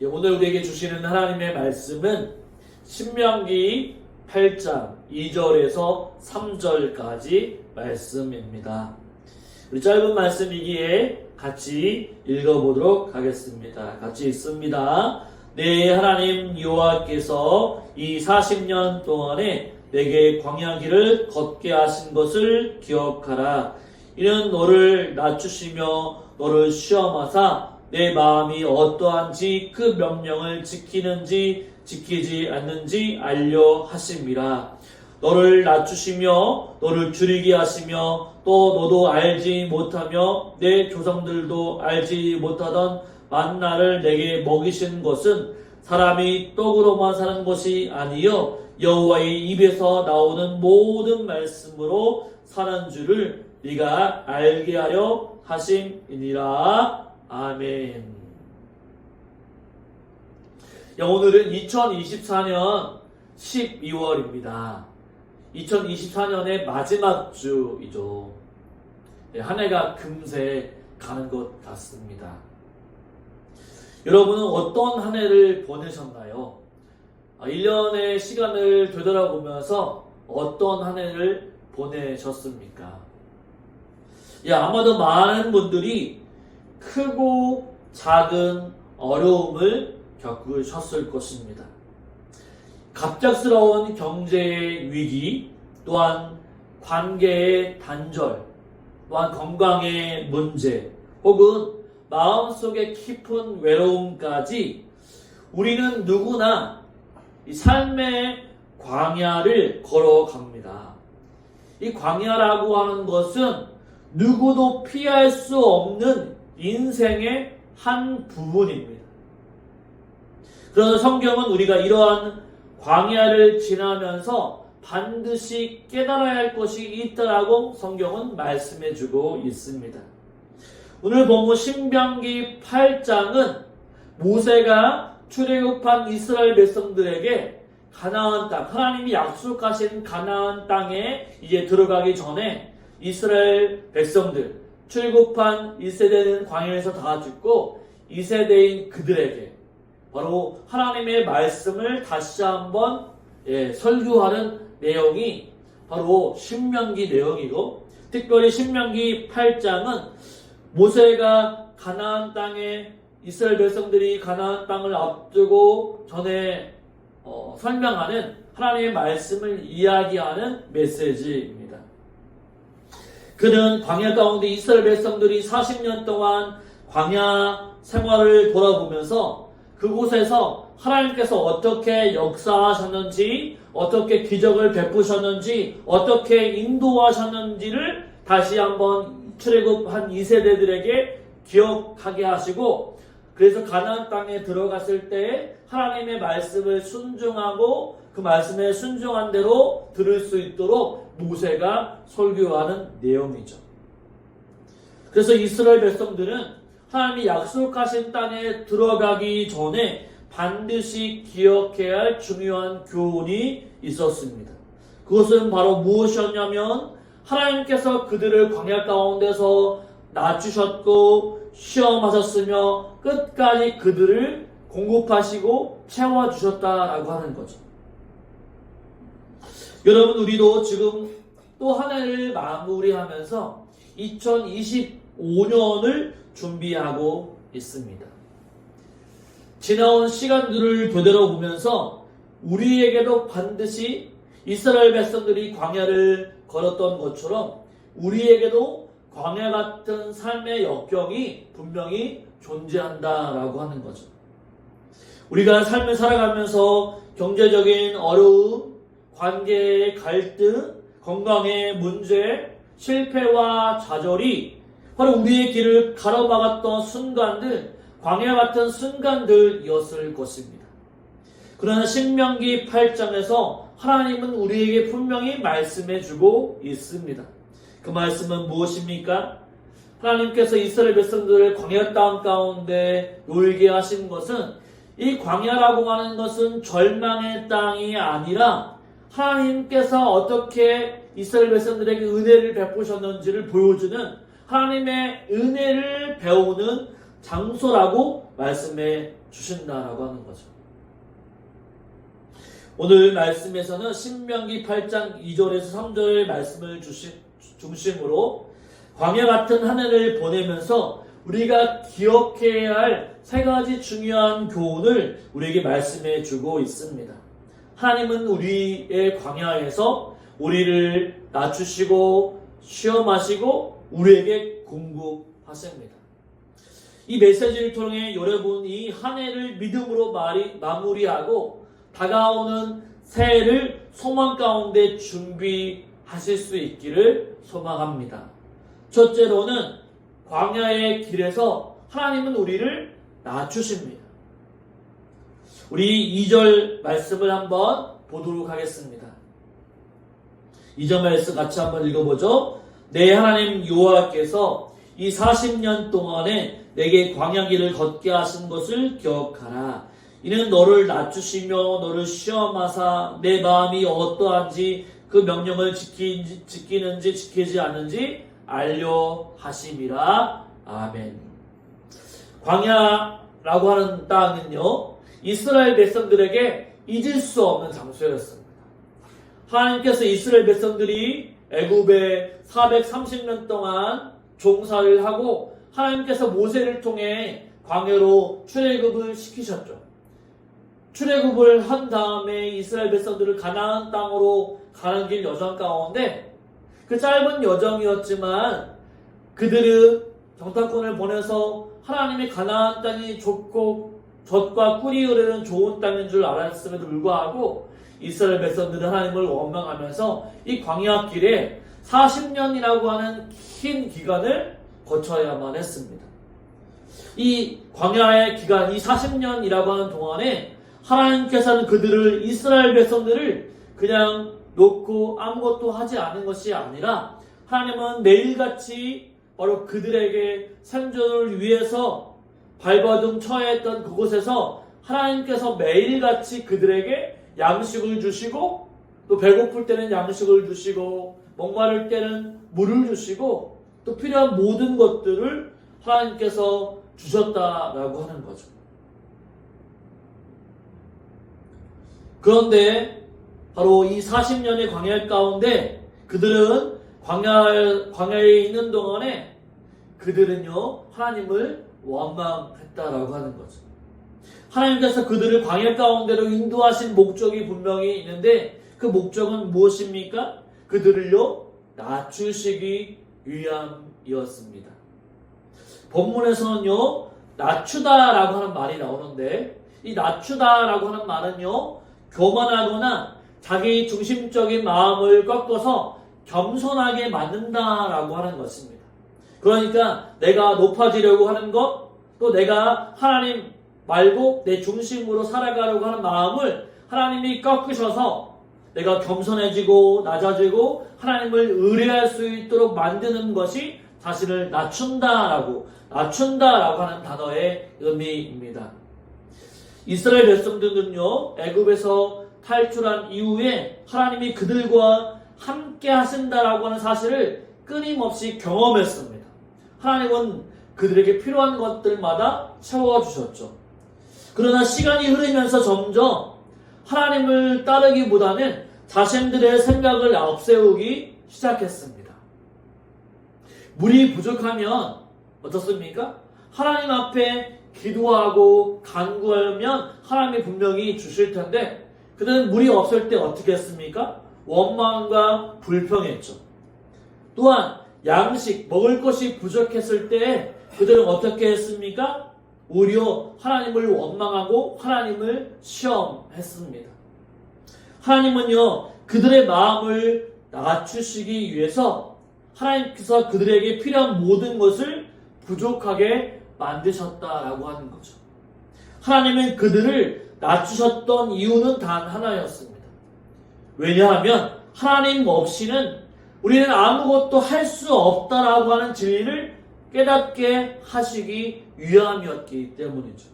오늘 우리에게 주시는 하나님의 말씀은 신명기 8장 2절에서 3절까지 말씀입니다. 우리 짧은 말씀이기에 같이 읽어보도록 하겠습니다. 같이 읽습니다. 내 하나님 여호와께서 이 40년 동안에 내게 광야길을 걷게 하신 것을 기억하라. 이는 너를 낮추시며 너를 시험하사 내 마음이 어떠한지 그 명령을 지키는지 지키지 않는지 알려 하심이라. 너를 낮추시며 너를 줄이게 하시며 또 너도 알지 못하며 내 조상들도 알지 못하던 만나를 내게 먹이신 것은 사람이 떡으로만 사는 것이 아니요 여호와의 입에서 나오는 모든 말씀으로 사는 줄을 네가 알게 하려 하심이니라. 아멘. 오늘은 2024년 12월입니다. 2024년의 마지막 주이죠. 한 해가 금세 가는 것 같습니다. 여러분은 어떤 한 해를 보내셨나요? 1년의 시간을 되돌아보면서 어떤 한 해를 보내셨습니까? 아마도 많은 분들이 크고 작은 어려움을 겪으셨을 것입니다. 갑작스러운 경제의 위기, 또한 관계의 단절, 또한 건강의 문제, 혹은 마음속의 깊은 외로움까지 우리는 누구나 이 삶의 광야를 걸어갑니다. 이 광야라고 하는 것은 누구도 피할 수 없는 인생의 한 부분입니다. 그러나 성경은 우리가 이러한 광야를 지나면서 반드시 깨달아야 할 것이 있다라고 성경은 말씀해주고 있습니다. 오늘 본문 신명기 8장은 모세가 출애굽한 이스라엘 백성들에게 가나안 땅, 하나님이 약속하신 가나안 땅에 이제 들어가기 전에 이스라엘 백성들, 출애굽한 1세대는 광야에서 다 죽고 2세대인 그들에게 바로 하나님의 말씀을 다시 한번 설교하는 내용이 바로 신명기 내용이고, 특별히 신명기 8장은 모세가 가나안 땅에 이스라엘 백성들이 가나안 땅을 앞두고 전에 설명하는 하나님의 말씀을 이야기하는 메시지입니다. 그는 광야 가운데 이스라엘 백성들이 40년 동안 광야 생활을 돌아보면서 그곳에서 하나님께서 어떻게 역사하셨는지, 어떻게 기적을 베푸셨는지, 어떻게 인도하셨는지를 다시 한번 출애굽한 2세대들에게 기억하게 하시고, 그래서 가나안 땅에 들어갔을 때 하나님의 말씀을 순종하고 그 말씀에 순종한 대로 들을 수 있도록 모세가 설교하는 내용이죠. 그래서 이스라엘 백성들은 하나님이 약속하신 땅에 들어가기 전에 반드시 기억해야 할 중요한 교훈이 있었습니다. 그것은 바로 무엇이었냐면 하나님께서 그들을 광야 가운데서 낮추셨고 시험하셨으며 끝까지 그들을 공급하시고 채워주셨다라고 하는 거죠. 여러분, 우리도 지금 또 한 해를 마무리하면서 2025년을 준비하고 있습니다. 지나온 시간들을 되돌아보면서 우리에게도 반드시 이스라엘 백성들이 광야를 걸었던 것처럼 우리에게도 광야 같은 삶의 역경이 분명히 존재한다라고 하는 거죠. 우리가 삶을 살아가면서 경제적인 어려움, 관계의 갈등, 건강의 문제, 실패와 좌절이 바로 우리의 길을 가로막았던 순간들, 광야 같은 순간들이었을 것입니다. 그러나 신명기 8장에서 하나님은 우리에게 분명히 말씀해주고 있습니다. 그 말씀은 무엇입니까? 하나님께서 이스라엘 백성들을 광야 땅 가운데 놀게 하신 것은, 이 광야라고 하는 것은 절망의 땅이 아니라 하나님께서 어떻게 이스라엘 백성들에게 은혜를 베푸셨는지를 보여주는, 하나님의 은혜를 배우는 장소라고 말씀해 주신다라고 하는 거죠. 오늘 말씀에서는 신명기 8장 2절에서 3절 말씀을 중심으로 광야 같은 한 해를 보내면서 우리가 기억해야 할 세 가지 중요한 교훈을 우리에게 말씀해 주고 있습니다. 하나님은 우리의 광야에서 우리를 낮추시고 시험하시고 우리에게 공급하십니다. 이 메시지를 통해 여러분이 한 해를 믿음으로 마무리하고 다가오는 새해를 소망 가운데 준비하실 수 있기를 소망합니다. 첫째로는 광야의 길에서 하나님은 우리를 낮추십니다. 우리 2절 말씀을 한번 보도록 하겠습니다. 2절 말씀 같이 한번 읽어보죠. 내 하나님 여호와께서 이 40년 동안에 내게 광야 길을 걷게 하신 것을 기억하라. 이는 너를 낮추시며 너를 시험하사 내 마음이 어떠한지 그 명령을 지키는지 지키지 않는지 알려 하심이라. 아멘. 광야라고 하는 땅은요, 이스라엘 백성들에게 잊을 수 없는 장소였습니다. 하나님께서 이스라엘 백성들이 애굽에 430년 동안 종사를 하고 하나님께서 모세를 통해 광야로 출애굽을 시키셨죠. 출애굽을 한 다음에 이스라엘 백성들을 가나안 땅으로 가는 길 여정 가운데 그 짧은 여정이었지만 그들은 정탐꾼을 보내서 하나님의 가나안 땅이 좁고 젖과 꿀이 흐르는 좋은 땅인 줄 알았음에도 불구하고 이스라엘 백성들은 하나님을 원망하면서 이 광야 길에 40년이라고 하는 긴 기간을 거쳐야만 했습니다. 이 광야의 기간, 이 40년이라고 하는 동안에 하나님께서는 그들을, 이스라엘 백성들을 그냥 놓고 아무것도 하지 않은 것이 아니라 하나님은 매일같이 바로 그들에게 생존을 위해서 발버둥 처했던 그곳에서 하나님께서 매일같이 그들에게 양식을 주시고 또 배고플 때는 양식을 주시고 목마를 때는 물을 주시고 또 필요한 모든 것들을 하나님께서 주셨다라고 하는 거죠. 그런데 바로 이 40년의 광야 가운데 그들은 광야에 있는 동안에 그들은요 하나님을 원망했다라고 하는 거죠. 하나님께서 그들을 광야 가운데로 인도하신 목적이 분명히 있는데 그 목적은 무엇입니까? 그들을요 낮추시기 위함이었습니다. 본문에서는요 낮추다라고 하는 말이 나오는데 이 낮추다라고 하는 말은요 교만하거나 자기 중심적인 마음을 꺾어서 겸손하게 만든다라고 하는 것입니다. 그러니까 내가 높아지려고 하는 것, 또 내가 하나님 말고 내 중심으로 살아가려고 하는 마음을 하나님이 꺾으셔서 내가 겸손해지고 낮아지고 하나님을 의뢰할 수 있도록 만드는 것이 자신을 낮춘다라고 하는 단어의 의미입니다. 이스라엘 백성들은요 애굽에서 탈출한 이후에 하나님이 그들과 함께 하신다라고 하는 사실을 끊임없이 경험했습니다. 하나님은 그들에게 필요한 것들마다 채워주셨죠. 그러나 시간이 흐르면서 점점 하나님을 따르기보다는 자신들의 생각을 앞세우기 시작했습니다. 물이 부족하면 어떻습니까? 하나님 앞에 기도하고 간구하면 하나님이 분명히 주실 텐데 그들은 물이 없을 때 어떻게 했습니까? 원망과 불평했죠. 또한 양식, 먹을 것이 부족했을 때 그들은 어떻게 했습니까? 오히려 하나님을 원망하고 하나님을 시험했습니다. 하나님은요 그들의 마음을 낮추시기 위해서 하나님께서 그들에게 필요한 모든 것을 부족하게 만드셨다라고 하는 거죠. 하나님은 그들을 낮추셨던 이유는 단 하나였습니다. 왜냐하면 하나님 없이는 우리는 아무것도 할 수 없다라고 하는 진리를 깨닫게 하시기 위함이었기 때문이죠.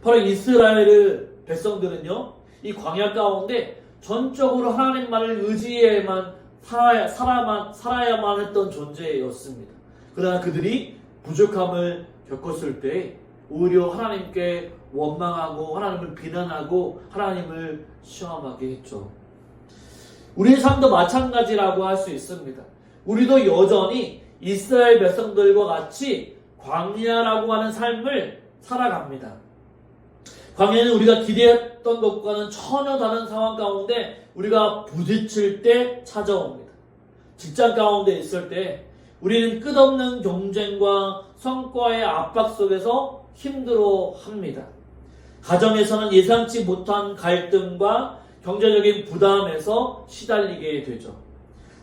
바로 이스라엘 백성들은요 이 광야 가운데 전적으로 하나님만을 의지해야만 살아야만 했던 존재였습니다. 그러나 그들이 부족함을 겪었을 때 오히려 하나님께 원망하고 하나님을 비난하고 하나님을 시험하게 했죠. 우리의 삶도 마찬가지라고 할 수 있습니다. 우리도 여전히 이스라엘 백성들과 같이 광야라고 하는 삶을 살아갑니다. 광야는 우리가 기대했던 것과는 전혀 다른 상황 가운데 우리가 부딪힐 때 찾아옵니다. 직장 가운데 있을 때 우리는 끝없는 경쟁과 성과의 압박 속에서 힘들어합니다. 가정에서는 예상치 못한 갈등과 경제적인 부담에서 시달리게 되죠.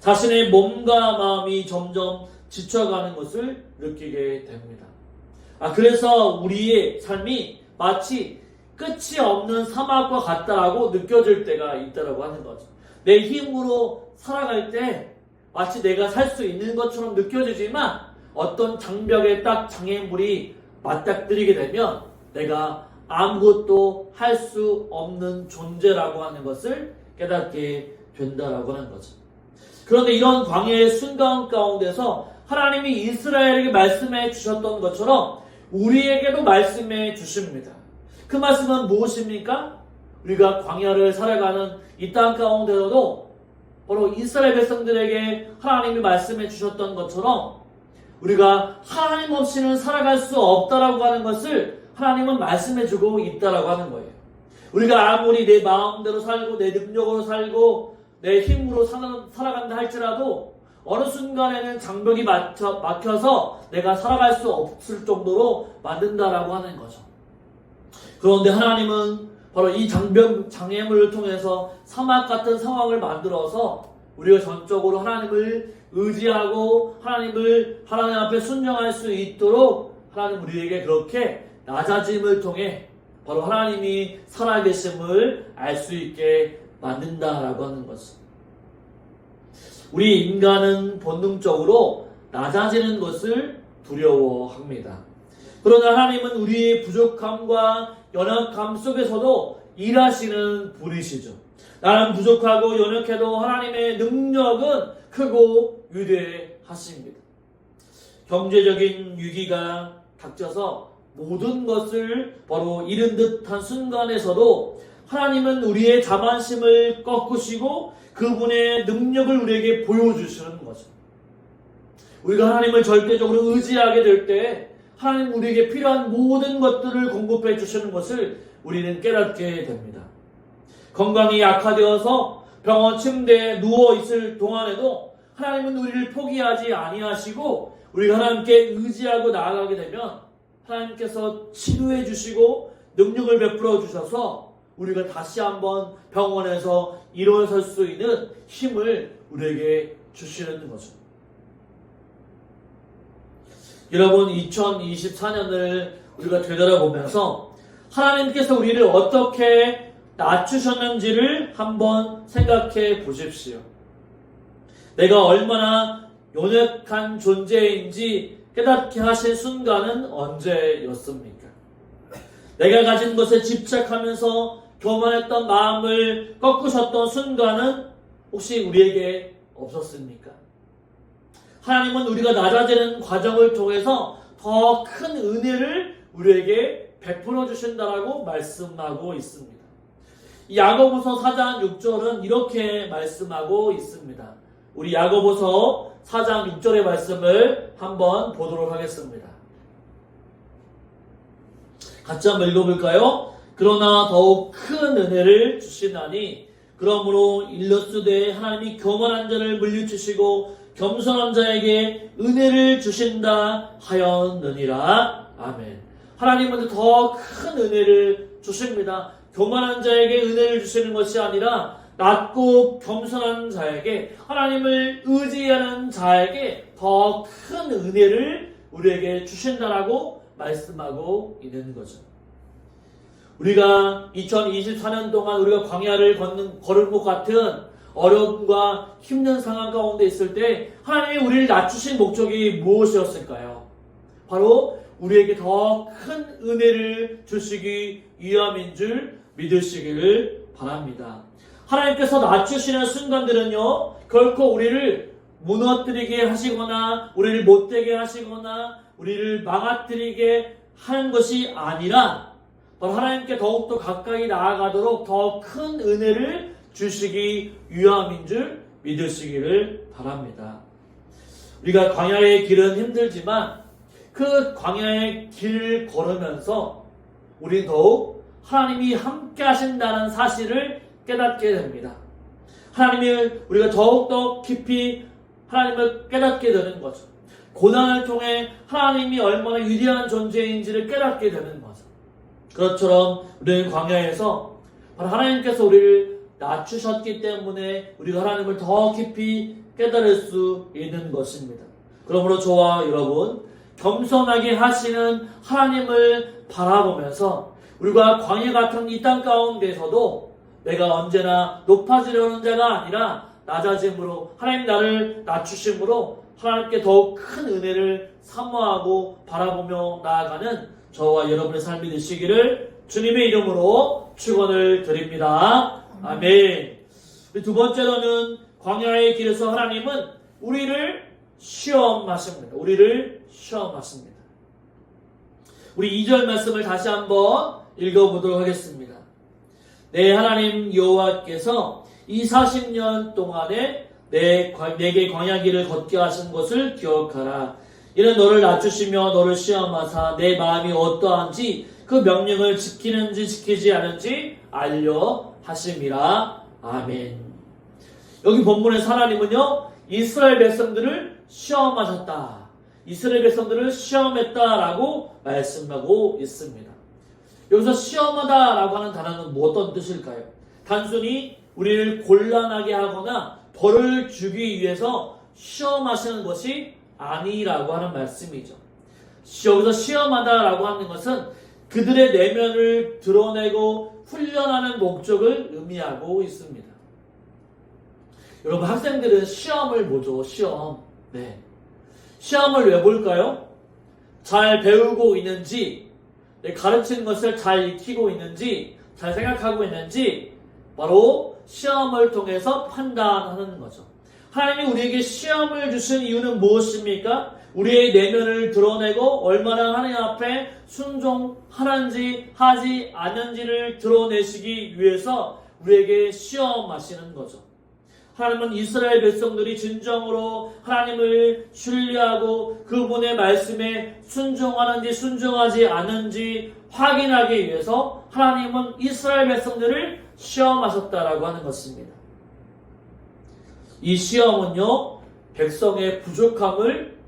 자신의 몸과 마음이 점점 지쳐가는 것을 느끼게 됩니다. 그래서 우리의 삶이 마치 끝이 없는 사막과 같다라고 느껴질 때가 있다라고 하는 거죠. 내 힘으로 살아갈 때 마치 내가 살 수 있는 것처럼 느껴지지만 어떤 장벽에 딱 장애물이 맞닥뜨리게 되면 내가 아무것도 할 수 없는 존재라고 하는 것을 깨닫게 된다라고 하는 거죠. 그런데 이런 광야의 순간 가운데서 하나님이 이스라엘에게 말씀해 주셨던 것처럼 우리에게도 말씀해 주십니다. 그 말씀은 무엇입니까? 우리가 광야를 살아가는 이 땅 가운데서도 바로 이스라엘 백성들에게 하나님이 말씀해 주셨던 것처럼 우리가 하나님 없이는 살아갈 수 없다라고 하는 것을 하나님은 말씀해 주고 있다라고 하는 거예요. 우리가 아무리 내 마음대로 살고 내 능력으로 살고 내 힘으로 살아간다 할지라도 어느 순간에는 장벽이 막혀서 내가 살아갈 수 없을 정도로 만든다라고 하는 거죠. 그런데 하나님은 바로 이 장애물을 통해서 사막 같은 상황을 만들어서 우리가 전적으로 하나님을 의지하고 하나님 앞에 순종할 수 있도록 하나님 우리에게 그렇게 낮아짐을 통해 바로 하나님이 살아계심을 알 수 있게 만든다라고 하는 것입니다. 우리 인간은 본능적으로 낮아지는 것을 두려워합니다. 그러나 하나님은 우리의 부족함과 연약함 속에서도 일하시는 분이시죠. 나는 부족하고 연약해도 하나님의 능력은 크고 위대하십니다. 경제적인 위기가 닥쳐서 모든 것을 바로 잃은 듯한 순간에서도 하나님은 우리의 자만심을 꺾으시고 그분의 능력을 우리에게 보여주시는 거죠. 우리가 하나님을 절대적으로 의지하게 될 때 하나님 우리에게 필요한 모든 것들을 공급해 주시는 것을 우리는 깨닫게 됩니다. 건강이 약화되어서 병원 침대에 누워있을 동안에도 하나님은 우리를 포기하지 아니하시고 우리가 하나님께 의지하고 나아가게 되면 하나님께서 치료해 주시고 능력을 베풀어 주셔서 우리가 다시 한번 병원에서 일어설 수 있는 힘을 우리에게 주시는 거죠. 여러분 2024년을 우리가 되돌아보면서 하나님께서 우리를 어떻게 낮추셨는지를 한번 생각해 보십시오. 내가 얼마나 연약한 존재인지 깨닫게 하신 순간은 언제였습니까? 내가 가진 것에 집착하면서 교만했던 마음을 꺾으셨던 순간은 혹시 우리에게 없었습니까? 하나님은 우리가 낮아지는 과정을 통해서 더 큰 은혜를 우리에게 베풀어 주신다라고 말씀하고 있습니다. 야고보서 4장 6절은 이렇게 말씀하고 있습니다. 우리 야고보서 4장 6절의 말씀을 한번 보도록 하겠습니다. 같이 한번 읽어볼까요? 그러나 더욱 큰 은혜를 주시나니 그러므로 일러스되 하나님이 교만한 자를 물리치시고 겸손한 자에게 은혜를 주신다 하였느니라. 아멘. 하나님은 더 큰 은혜를 주십니다. 교만한 자에게 은혜를 주시는 것이 아니라 낮고 겸손한 자에게, 하나님을 의지하는 자에게 더 큰 은혜를 우리에게 주신다라고 말씀하고 있는 거죠. 우리가 2024년 동안 우리가 광야를 걸을 것 같은 어려움과 힘든 상황 가운데 있을 때 하나님이 우리를 낮추신 목적이 무엇이었을까요? 바로 우리에게 더 큰 은혜를 주시기 위함인 줄 믿으시기를 바랍니다. 하나님께서 낮추시는 순간들은요, 결코 우리를 무너뜨리게 하시거나 우리를 못되게 하시거나 우리를 망가뜨리게 하는 것이 아니라 바로 하나님께 더욱더 가까이 나아가도록 더 큰 은혜를 주시기 위함인 줄 믿으시기를 바랍니다. 우리가 광야의 길은 힘들지만 그 광야의 길을 걸으면서 우리는 더욱 하나님이 함께 하신다는 사실을 깨닫게 됩니다. 하나님을 우리가 더욱더 깊이 하나님을 깨닫게 되는 거죠. 고난을 통해 하나님이 얼마나 위대한 존재인지를 깨닫게 되는 거죠. 그것처럼 우리는 광야에서 바로 하나님께서 우리를 낮추셨기 때문에 우리가 하나님을 더 깊이 깨달을 수 있는 것입니다. 그러므로 저와 여러분 겸손하게 하시는 하나님을 바라보면서 우리가 광야 같은 이 땅 가운데서도 내가 언제나 높아지려는 자가 아니라 낮아짐으로 하나님 나를 낮추심으로 하나님께 더욱 큰 은혜를 사모하고 바라보며 나아가는 저와 여러분의 삶이 되시기를 주님의 이름으로 축원을 드립니다. 아멘. 두 번째로는 광야의 길에서 하나님은 우리를 시험하십니다. 우리를 시험하십니다. 우리 2절 말씀을 다시 한번 읽어보도록 하겠습니다. 내 하나님 여호와께서 이 40년 동안에 내게 광야 길을 걷게 하신 것을 기억하라. 이는 너를 낮추시며 너를 시험하사 내 마음이 어떠한지 그 명령을 지키는지 지키지 않은지 알려 하심이라. 아멘. 여기 본문에서 하나님은요 이스라엘 백성들을 시험하셨다. 이스라엘 백성들을 시험했다라고 말씀하고 있습니다. 여기서 시험하다라고 하는 단어는 어떤 뜻일까요? 단순히 우리를 곤란하게 하거나 벌을 주기 위해서 시험하시는 것이 아니라고 하는 말씀이죠. 여기서 시험하다라고 하는 것은 그들의 내면을 드러내고 훈련하는 목적을 의미하고 있습니다. 여러분 학생들은 시험을 보죠. 시험. 네. 시험을 왜 볼까요? 잘 배우고 있는지, 가르치는 것을 잘 익히고 있는지, 잘 생각하고 있는지 바로 시험을 통해서 판단하는 거죠. 하나님이 우리에게 시험을 주신 이유는 무엇입니까? 우리의 내면을 드러내고 얼마나 하나님 앞에 순종하는지 하지 않는지를 드러내시기 위해서 우리에게 시험하시는 거죠. 하나님은 이스라엘 백성들이 진정으로 하나님을 신뢰하고 그분의 말씀에 순종하는지 순종하지 않는지 확인하기 위해서 하나님은 이스라엘 백성들을 시험하셨다라고 하는 것입니다. 이 시험은요 백성의 부족함을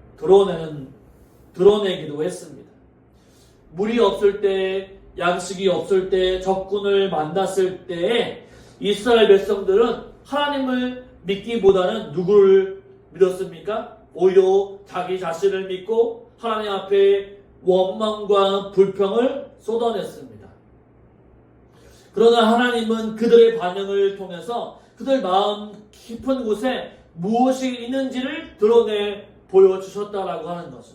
드러내기도 했습니다. 물이 없을 때, 양식이 없을 때, 적군을 만났을 때 이스라엘 백성들은 하나님을 믿기보다는 누구를 믿었습니까? 오히려 자기 자신을 믿고 하나님 앞에 원망과 불평을 쏟아냈습니다. 그러나 하나님은 그들의 반응을 통해서 그들 마음 깊은 곳에 무엇이 있는지를 드러내 보여주셨다라고 하는 거죠.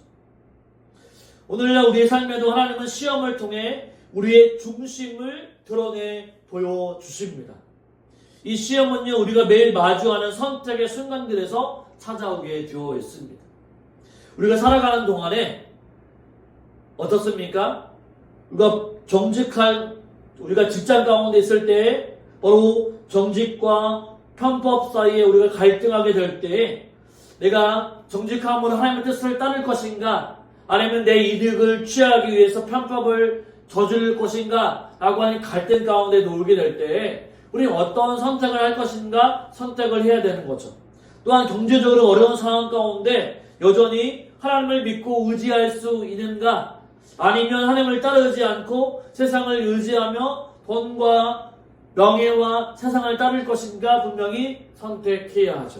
오늘날 우리의 삶에도 하나님은 시험을 통해 우리의 중심을 드러내 보여주십니다. 이 시험은요 우리가 매일 마주하는 선택의 순간들에서 찾아오게 되어 있습니다. 우리가 살아가는 동안에 어떻습니까? 우리가 직장 가운데 있을 때 바로 정직과 편법 사이에 우리가 갈등하게 될 때 내가 정직함으로 하나님의 뜻을 따를 것인가 아니면 내 이득을 취하기 위해서 편법을 저지를 것인가 라고 하는 갈등 가운데 놓이게 될 때 우리는 어떤 선택을 할 것인가 선택을 해야 되는 거죠. 또한 경제적으로 어려운 상황 가운데 여전히 하나님을 믿고 의지할 수 있는가 아니면 하나님을 따르지 않고 세상을 의지하며 돈과 명예와 세상을 따를 것인가 분명히 선택해야 하죠.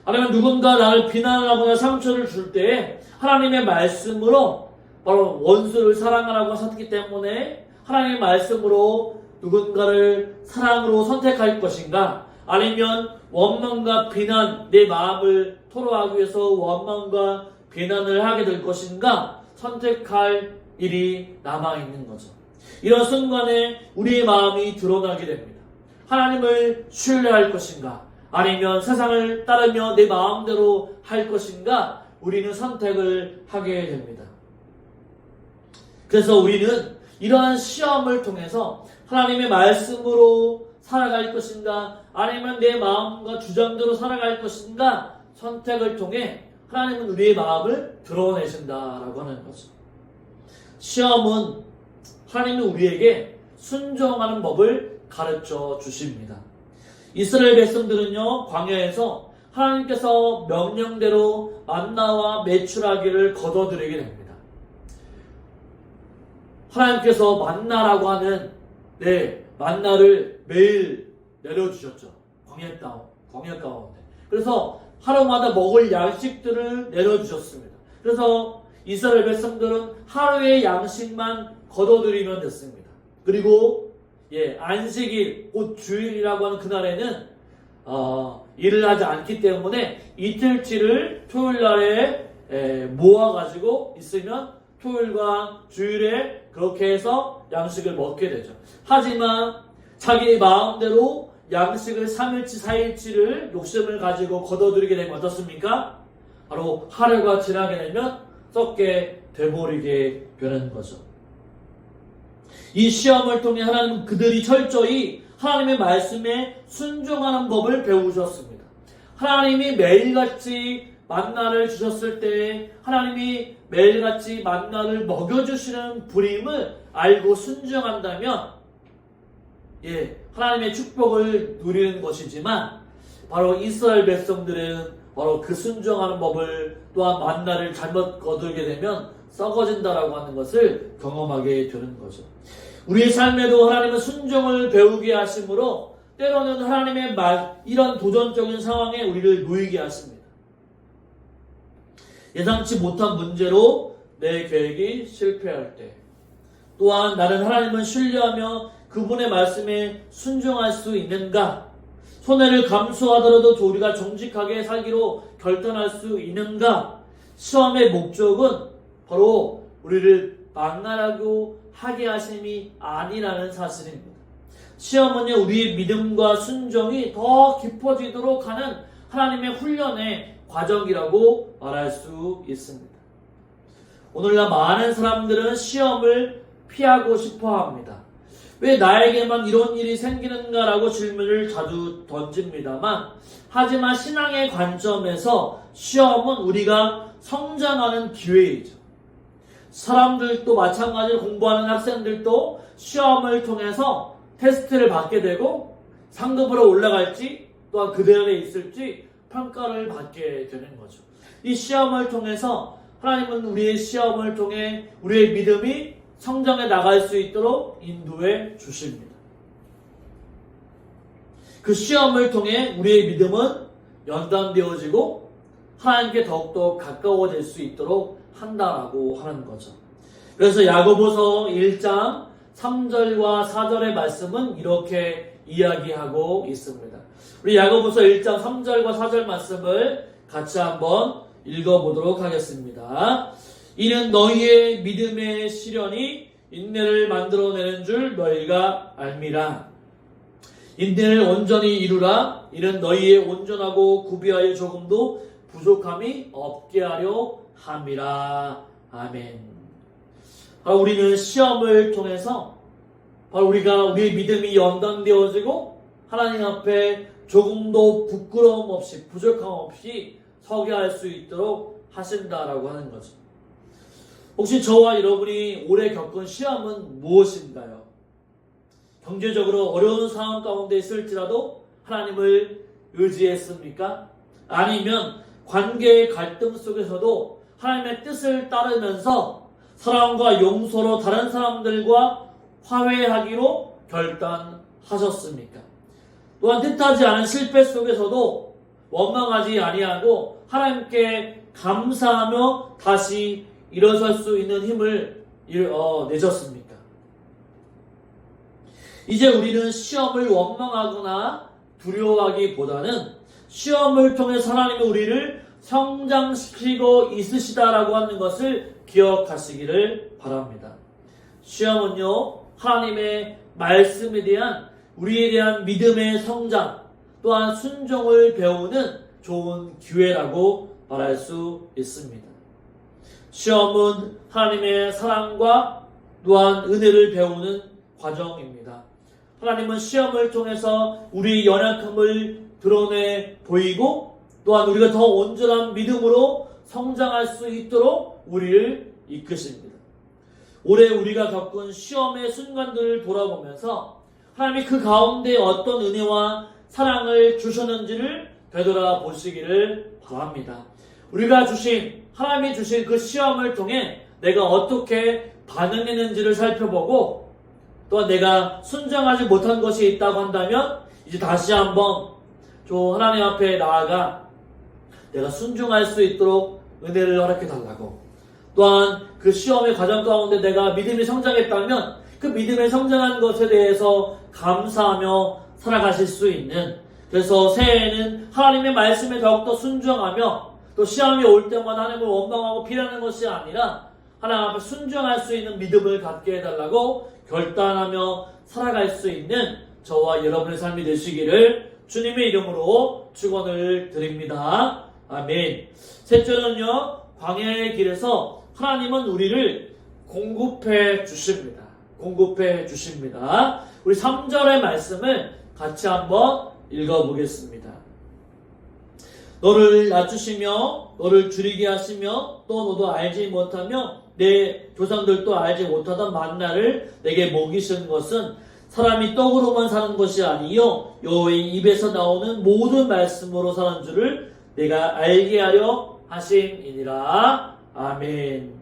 아니면 누군가 나를 비난하거나 상처를 줄 때 하나님의 말씀으로 바로 원수를 사랑하라고 하셨기 때문에 하나님의 말씀으로 누군가를 사랑으로 선택할 것인가 아니면 원망과 비난 내 마음을 토로하기 위해서 원망과 비난을 하게 될 것인가 선택할 일이 남아있는 거죠. 이런 순간에 우리의 마음이 드러나게 됩니다. 하나님을 신뢰할 것인가 아니면 세상을 따르며 내 마음대로 할 것인가? 우리는 선택을 하게 됩니다. 그래서 우리는 이러한 시험을 통해서 하나님의 말씀으로 살아갈 것인가? 아니면 내 마음과 주장대로 살아갈 것인가? 선택을 통해 하나님은 우리의 마음을 드러내신다라고 하는 거죠. 시험은 하나님은 우리에게 순종하는 법을 가르쳐 주십니다. 이스라엘 백성들은요, 광야에서 하나님께서 명령대로 만나와 메추라기를 거둬들이게 됩니다. 하나님께서 만나라고 하는 만나를 매일 내려주셨죠. 광야 가운데. 그래서 하루마다 먹을 양식들을 내려주셨습니다. 그래서 이스라엘 백성들은 하루의 양식만 거둬들이면 됐습니다. 그리고 안식일, 곧 주일이라고 하는 그날에는 일을 하지 않기 때문에 이틀치를 토요일날에 모아가지고 있으면 토요일과 주일에 그렇게 해서 양식을 먹게 되죠. 하지만 자기 마음대로 양식을 3일치, 4일치를 욕심을 가지고 거둬들이게 되면 어떻습니까? 바로 하루가 지나게 되면 썩게 돼버리게 되는 거죠. 이 시험을 통해 하나님은 그들이 철저히 하나님의 말씀에 순종하는 법을 배우셨습니다. 하나님이 매일같이 만나를 주셨을 때 하나님이 매일같이 만나를 먹여주시는 불임을 알고 순종한다면 하나님의 축복을 누리는 것이지만 바로 이스라엘 백성들은 바로 그 순종하는 법을 또한 만나를 잘못 거두게 되면 썩어진다라고 하는 것을 경험하게 되는 거죠. 우리의 삶에도 하나님은 순종을 배우게 하심으로 때로는 하나님의 이런 도전적인 상황에 우리를 놓이게 하십니다. 예상치 못한 문제로 내 계획이 실패할 때, 또한 나는 하나님을 신뢰하며 그분의 말씀에 순종할 수 있는가? 손해를 감수하더라도 우리가 정직하게 살기로 결단할 수 있는가? 시험의 목적은 바로 우리를 망나라고 하게 하심이 아니라는 사실입니다. 시험은요, 우리의 믿음과 순종이 더 깊어지도록 하는 하나님의 훈련의 과정이라고 말할 수 있습니다. 오늘날 많은 사람들은 시험을 피하고 싶어 합니다. 왜 나에게만 이런 일이 생기는가라고 질문을 자주 던집니다만, 하지만 신앙의 관점에서 시험은 우리가 성장하는 기회이죠. 사람들도 마찬가지로 공부하는 학생들도 시험을 통해서 테스트를 받게 되고 상급으로 올라갈지 또한 그대로에 있을지 평가를 받게 되는 거죠. 이 시험을 통해서 하나님은 우리의 시험을 통해 우리의 믿음이 성장해 나갈 수 있도록 인도해 주십니다. 그 시험을 통해 우리의 믿음은 연단되어지고 하나님께 더욱더 가까워질 수 있도록 한다라고 하는 거죠. 그래서 야고보서 1장 3절과 4절의 말씀은 이렇게 이야기하고 있습니다. 우리 야고보서 1장 3절과 4절 말씀을 같이 한번 읽어보도록 하겠습니다. 이는 너희의 믿음의 시련이 인내를 만들어내는 줄 너희가 알미라. 인내를 온전히 이루라. 이는 너희의 온전하고 구비하여 조금도 부족함이 없게 하려 함이라. 아멘. 우리는 시험을 통해서 우리의 믿음이 연단되어지고 하나님 앞에 조금도 부끄러움 없이 부족함 없이 서게 할 수 있도록 하신다라고 하는 거죠. 혹시 저와 여러분이 올해 겪은 시험은 무엇인가요? 경제적으로 어려운 상황 가운데 있을지라도 하나님을 의지했습니까? 아니면 관계의 갈등 속에서도 하나님의 뜻을 따르면서 사랑과 용서로 다른 사람들과 화해하기로 결단하셨습니까? 또한 뜻하지 않은 실패 속에서도 원망하지 아니하고 하나님께 감사하며 다시 일어설 수 있는 힘을 내셨습니까? 이제 우리는 시험을 원망하거나 두려워하기보다는 시험을 통해서 하나님이 우리를 성장시키고 있으시다라고 하는 것을 기억하시기를 바랍니다. 시험은요, 하나님의 말씀에 대한 우리에 대한 믿음의 성장, 또한 순종을 배우는 좋은 기회라고 말할 수 있습니다. 시험은 하나님의 사랑과 또한 은혜를 배우는 과정입니다. 하나님은 시험을 통해서 우리 연약함을 드러내 보이고 또한 우리가 더 온전한 믿음으로 성장할 수 있도록 우리를 이끄십니다. 올해 우리가 겪은 시험의 순간들을 돌아보면서 하나님이 그 가운데 어떤 은혜와 사랑을 주셨는지를 되돌아보시기를 바랍니다. 우리가 하나님이 주신 그 시험을 통해 내가 어떻게 반응했는지를 살펴보고 또한 내가 순종하지 못한 것이 있다고 한다면 이제 다시 한번 하나님 앞에 나아가 내가 순종할 수 있도록 은혜를 허락해 달라고, 또한 그 시험의 과정 가운데 내가 믿음이 성장했다면 그 믿음에 성장한 것에 대해서 감사하며 살아가실 수 있는, 그래서 새해에는 하나님의 말씀에 더욱더 순종하며 또 시험이 올 때마다 하나님을 원망하고 피하는 것이 아니라 하나님 앞에 순종할 수 있는 믿음을 갖게 해달라고 결단하며 살아갈 수 있는 저와 여러분의 삶이 되시기를 주님의 이름으로 축원을 드립니다. 아멘. 셋째는요, 광야의 길에서 하나님은 우리를 공급해 주십니다. 공급해 주십니다. 우리 3절의 말씀을 같이 한번 읽어보겠습니다. 너를 낮추시며 너를 줄이게 하시며 또 너도 알지 못하며 내 조상들도 알지 못하던 만나를 내게 먹이신 것은 사람이 떡으로만 사는 것이 아니요 여호와의 입에서 나오는 모든 말씀으로 사는 줄을 내가 알게 하려 하심이니라. 아멘.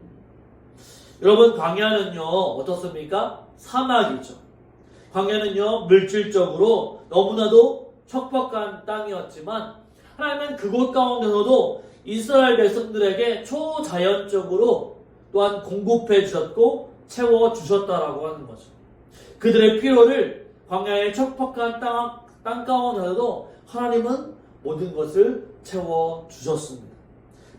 여러분, 광야는요 어떻습니까? 사막이죠. 광야는요 물질적으로 너무나도 척박한 땅이었지만 하나님은 그곳 가운데서도 이스라엘 백성들에게 초자연적으로 또한 공급해 주셨고 채워 주셨다라고 하는 거죠. 그들의 필요를 광야의 척박한 땅 가운데서도 하나님은 모든 것을 채워 주셨습니다.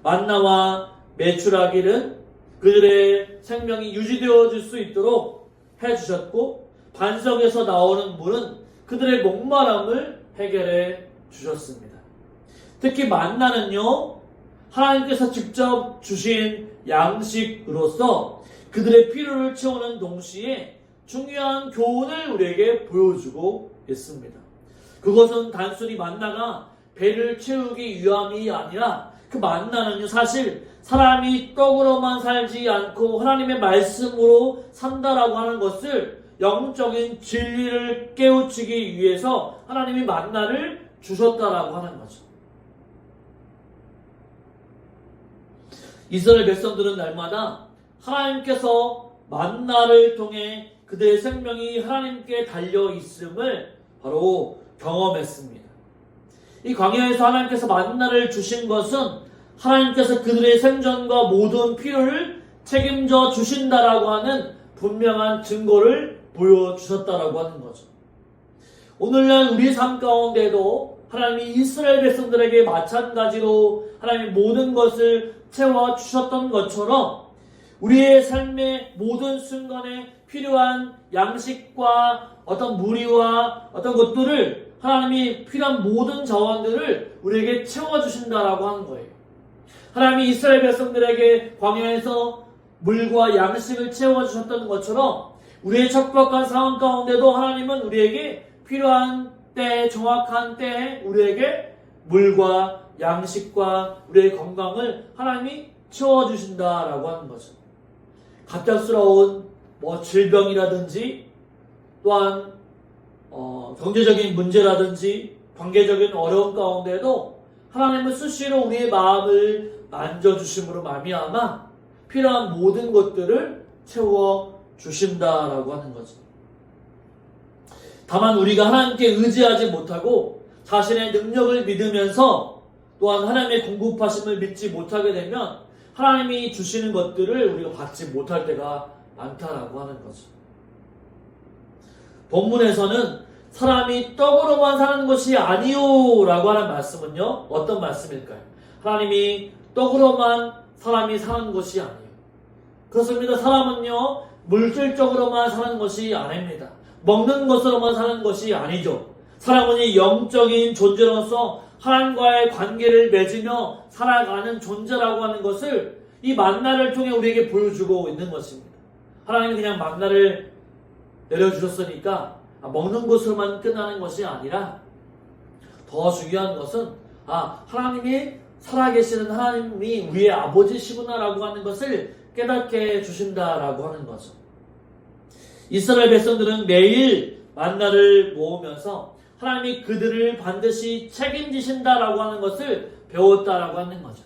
만나와 메추라기는 그들의 생명이 유지되어질 수 있도록 해주셨고, 반석에서 나오는 물은 그들의 목마름을 해결해 주셨습니다. 특히 만나는요, 하나님께서 직접 주신 양식으로서 그들의 필요를 채우는 동시에 중요한 교훈을 우리에게 보여주고 있습니다. 그것은 단순히 만나가 배를 채우기 위함이 아니라 그 만나는요 사실 사람이 떡으로만 살지 않고 하나님의 말씀으로 산다라고 하는 것을 영적인 진리를 깨우치기 위해서 하나님이 만나를 주셨다라고 하는 거죠. 이스라엘 백성들은 날마다 하나님께서 만나를 통해 그들의 생명이 하나님께 달려 있음을 바로 경험했습니다. 이 광야에서 하나님께서 만나를 주신 것은 하나님께서 그들의 생존과 모든 필요를 책임져 주신다라고 하는 분명한 증거를 보여주셨다라고 하는 거죠. 오늘날 우리 삶 가운데도 하나님이 이스라엘 백성들에게 마찬가지로 하나님이 모든 것을 채워주셨던 것처럼 우리의 삶의 모든 순간에 필요한 양식과 어떤 무리와 어떤 것들을 하나님이 필요한 모든 자원들을 우리에게 채워주신다라고 하는 거예요. 하나님이 이스라엘 백성들에게 광야에서 물과 양식을 채워주셨던 것처럼 우리의 척박한 상황 가운데도 하나님은 우리에게 필요한 때, 정확한 때에 우리에게 물과 양식과 우리의 건강을 하나님이 채워주신다라고 하는 거죠. 갑작스러운 질병이라든지 또한 경제적인 문제라든지 관계적인 어려움 가운데도 하나님은 수시로 우리의 마음을 만져주심으로 말미암아 필요한 모든 것들을 채워주신다라고 하는 거죠. 다만 우리가 하나님께 의지하지 못하고 자신의 능력을 믿으면서 또한 하나님의 공급하심을 믿지 못하게 되면 하나님이 주시는 것들을 우리가 받지 못할 때가 많다라고 하는 거죠. 본문에서는 사람이 떡으로만 사는 것이 아니요 라고 하는 말씀은요, 어떤 말씀일까요? 하나님이 떡으로만 사람이 사는 것이 아니에요. 그렇습니다. 사람은요 물질적으로만 사는 것이 아닙니다. 먹는 것으로만 사는 것이 아니죠. 사람은 영적인 존재로서 하나님과의 관계를 맺으며 살아가는 존재라고 하는 것을 이 만나를 통해 우리에게 보여주고 있는 것입니다. 하나님이 그냥 만나를 내려주셨으니까 먹는 것으로만 끝나는 것이 아니라 더 중요한 것은 하나님이 살아계시는 하나님이 우리의 아버지시구나라고 하는 것을 깨닫게 해주신다라고 하는 거죠. 이스라엘 백성들은 매일 만나를 모으면서 하나님이 그들을 반드시 책임지신다라고 하는 것을 배웠다라고 하는 거죠.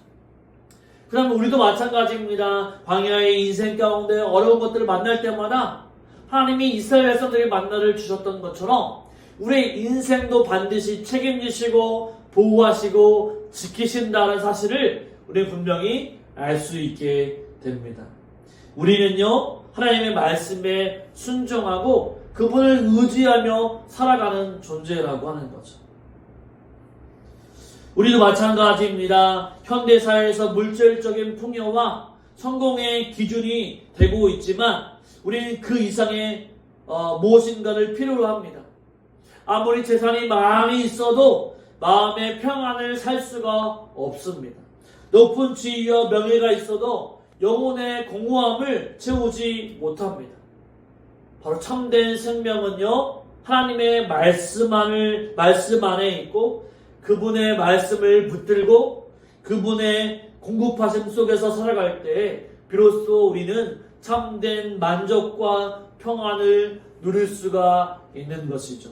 그러면 우리도 마찬가지입니다. 광야의 인생 가운데 어려운 것들을 만날 때마다 하나님이 이스라엘 백성들에게 만나를 주셨던 것처럼 우리의 인생도 반드시 책임지시고 보호하시고 지키신다는 사실을 우리는 분명히 알 수 있게 됩니다. 우리는요, 하나님의 말씀에 순종하고 그분을 의지하며 살아가는 존재라고 하는 거죠. 우리도 마찬가지입니다. 현대사회에서 물질적인 풍요와 성공의 기준이 되고 있지만 우리는 그 이상의 무엇인가를 필요로 합니다. 아무리 재산이 많이 있어도 마음의 평안을 살 수가 없습니다. 높은 지위와 명예가 있어도 영혼의 공허함을 채우지 못합니다. 바로 참된 생명은요, 하나님의 말씀 안에 있고 그분의 말씀을 붙들고 그분의 공급하심 속에서 살아갈 때 비로소 우리는 참된 만족과 평안을 누릴 수가 있는 것이죠.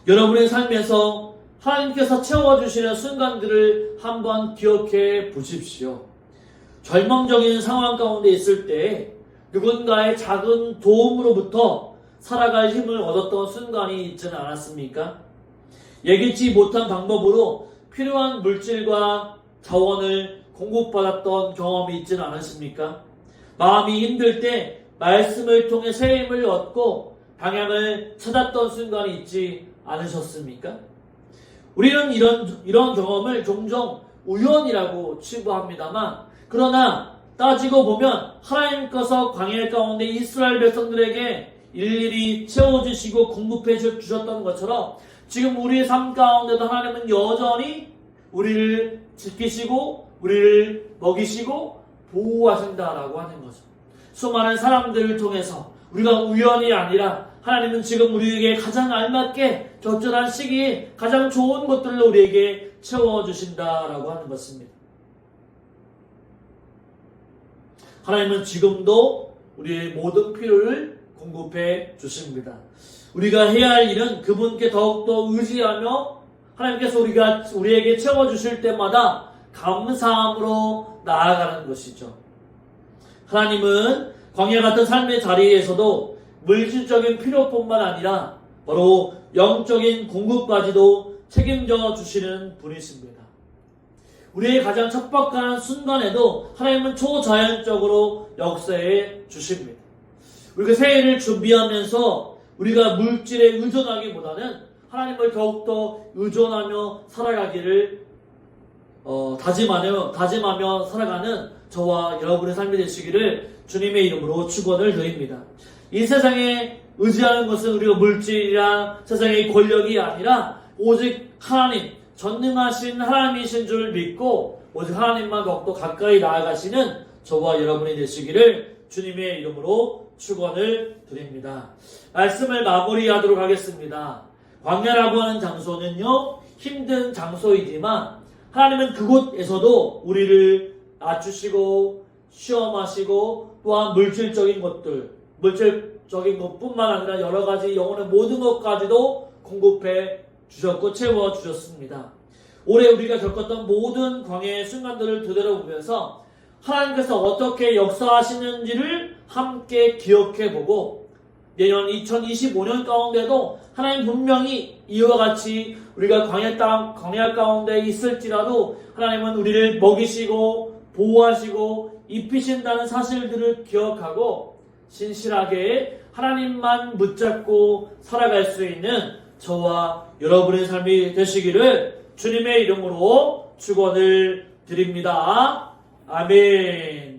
여러분의 삶에서 하나님께서 채워주시는 순간들을 한번 기억해 보십시오. 절망적인 상황 가운데 있을 때 누군가의 작은 도움으로부터 살아갈 힘을 얻었던 순간이 있지는 않았습니까? 예기치 못한 방법으로 필요한 물질과 자원을 공급받았던 경험이 있지는 않으십니까? 마음이 힘들 때 말씀을 통해 새 힘을 얻고 방향을 찾았던 순간이 있지 않으셨습니까? 우리는 이런 경험을 종종 우연이라고 치부합니다만, 그러나 따지고 보면 하나님께서 광야 가운데 이스라엘 백성들에게 일일이 채워주시고 공급해 주셨던 것처럼 지금 우리의 삶 가운데도 하나님은 여전히 우리를 지키시고 우리를 먹이시고 보호하신다라고 하는 거죠. 수많은 사람들을 통해서 우리가 우연이 아니라 하나님은 지금 우리에게 가장 알맞게 적절한 시기에 가장 좋은 것들로 우리에게 채워주신다라고 하는 것입니다. 하나님은 지금도 우리의 모든 필요를 공급해 주십니다. 우리가 해야 할 일은 그분께 더욱더 의지하며 하나님께서 우리에게 채워주실 때마다 감사함으로 나아가는 것이죠. 하나님은 광야 같은 삶의 자리에서도 물질적인 필요뿐만 아니라 바로 영적인 공급까지도 책임져 주시는 분이십니다. 우리의 가장 척박한 순간에도 하나님은 초자연적으로 역사해 주십니다. 우리가 새해를 준비하면서 우리가 물질에 의존하기보다는 하나님을 더욱더 의존하며 살아가기를 다짐하며 살아가는 저와 여러분의 삶이 되시기를 주님의 이름으로 축원을 드립니다. 이 세상에 의지하는 것은 우리가 물질이나 세상의 권력이 아니라 오직 하나님, 전능하신 하나님이신 줄 믿고 오직 하나님만 더욱더 가까이 나아가시는 저와 여러분이 되시기를 주님의 이름으로 축원을 드립니다. 말씀을 마무리하도록 하겠습니다. 광야라고 하는 장소는요, 힘든 장소이지만 하나님은 그곳에서도 우리를 낮추시고 시험하시고 또한 물질적인 것뿐만 아니라 여러 가지 영혼의 모든 것까지도 공급해 주셨고 채워 주셨습니다. 올해 우리가 겪었던 모든 광야의 순간들을 되돌아보면서 하나님께서 어떻게 역사하시는지를 함께 기억해보고 내년 2025년 가운데도 하나님 분명히 이와 같이 우리가 광야 가운데 있을지라도 하나님은 우리를 먹이시고 보호하시고 입히신다는 사실들을 기억하고 신실하게 하나님만 붙잡고 살아갈 수 있는 저와 여러분의 삶이 되시기를 주님의 이름으로 축원을 드립니다. 아멘.